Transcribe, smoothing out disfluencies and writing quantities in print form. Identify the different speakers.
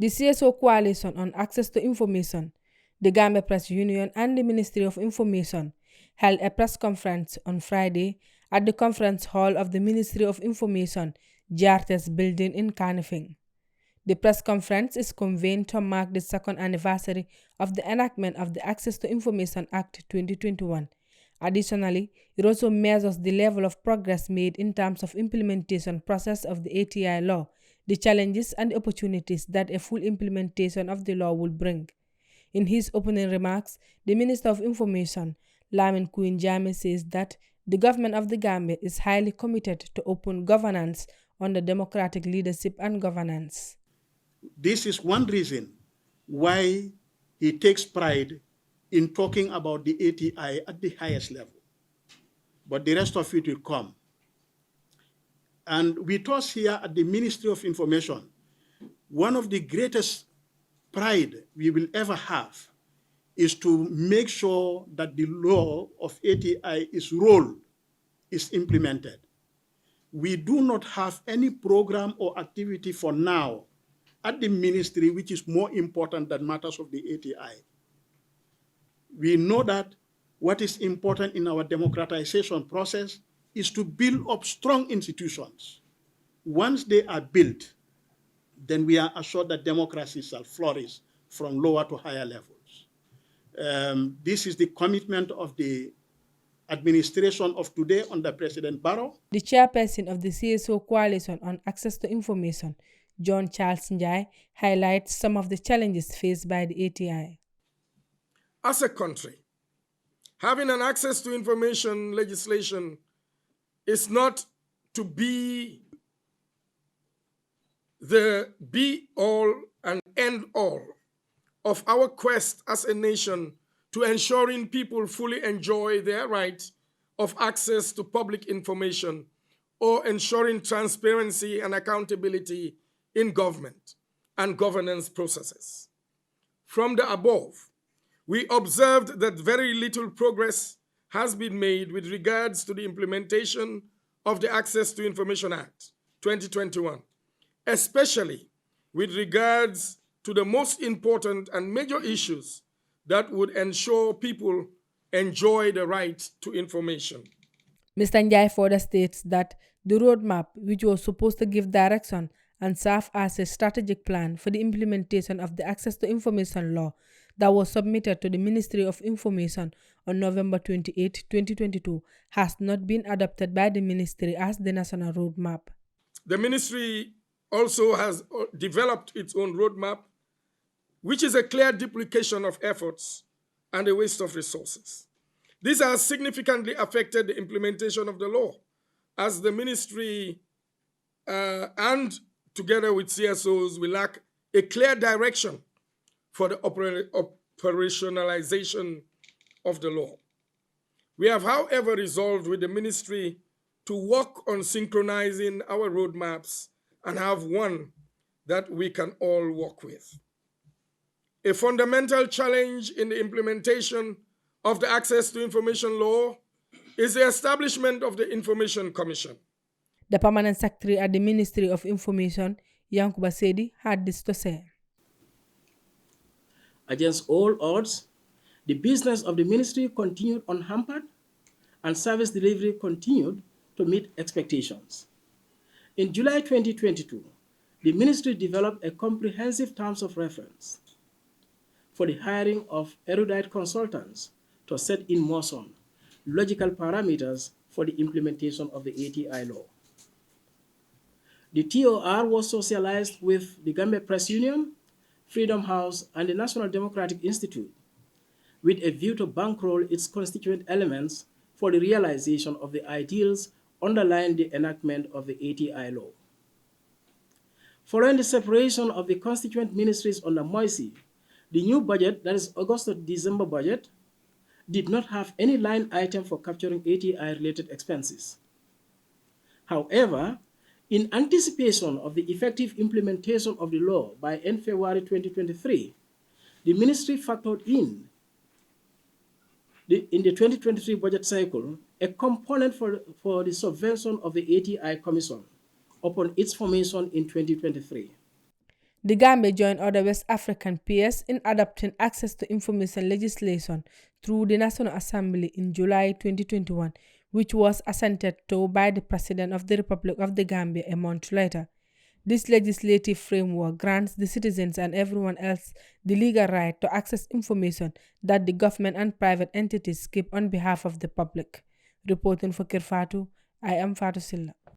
Speaker 1: The CSO Coalition on Access to Information, the Gambia Press Union, and the Ministry of Information held a press conference on Friday at the conference hall of the Ministry of Information, GRTS building in Kanifing. The press conference is convened to mark the second anniversary of the enactment of the Access to Information Act 2021. Additionally, it also measures the level of progress made in terms of implementation process of the ATI law, the challenges and opportunities that a full implementation of the law will bring. In his opening remarks, the Minister of Information, Lamin Queen Jame, says that the government of the Gambia is highly committed to open governance under democratic leadership and governance.
Speaker 2: This is one reason why he takes pride in talking about the ATI at the highest level. But the rest of it will come. And with us here at the Ministry of Information, one of the greatest pride we will ever have is to make sure that the law of ATI's role is implemented. We do not have any program or activity for now at the ministry which is more important than matters of the ATI. We know that what is important in our democratization process is to build up strong institutions. Once they are built, then we are assured that democracy shall flourish from lower to higher levels. This is the commitment of the administration of today under President Barrow.
Speaker 1: The chairperson of the CSO Coalition on Access to Information, John Charles Njai, highlights some of the challenges faced by the ATI.
Speaker 3: As a country, having an access to information legislation is not to be the be-all and end-all of our quest as a nation to ensuring people fully enjoy their right of access to public information or ensuring transparency and accountability in government and governance processes. From the above, we observed that very little progress has been made with regards to the implementation of the Access to Information Act 2021, especially with regards to the most important and major issues that would ensure people enjoy the right to information.
Speaker 1: Mr. Njai further states that the roadmap, which was supposed to give direction and serve as a strategic plan for the implementation of the Access to Information law that was submitted to the Ministry of Information on November 28, 2022, has not been adopted by the ministry as the national roadmap.
Speaker 3: The ministry also has developed its own roadmap, which is a clear duplication of efforts and a waste of resources. This has significantly affected the implementation of the law, as the ministry and together with CSOs, we lack a clear direction for the operationalization of the law. We have, however, resolved with the ministry to work on synchronizing our roadmaps and have one that we can all work with. A fundamental challenge in the implementation of the Access to Information law is the establishment of the Information Commission.
Speaker 1: The permanent secretary at the Ministry of Information, Yankuba Sedi, had this to say.
Speaker 4: Against all odds, the business of the ministry continued unhampered and service delivery continued to meet expectations. In July 2022, the ministry developed a comprehensive terms of reference for the hiring of erudite consultants to set in motion logical parameters for the implementation of the ATI law. The TOR was socialized with the Gambia Press Union, Freedom House, and the National Democratic Institute, with a view to bankroll its constituent elements for the realization of the ideals underlying the enactment of the ATI law. Following the separation of the constituent ministries under Moise, the new budget, that is August to December budget, did not have any line item for capturing ATI-related expenses. However, in anticipation of the effective implementation of the law by end February 2023, the ministry factored in the 2023 budget cycle a component for the subvention of the ATI Commission upon its formation in 2023.
Speaker 1: The Gambia joined other West African peers in adopting access to information legislation through the National Assembly in July 2021, which was assented to by the President of the Republic of the Gambia a month later. This legislative framework grants the citizens and everyone else the legal right to access information that the government and private entities keep on behalf of the public. Reporting for Kerr Fatou, I am Fatou Silla.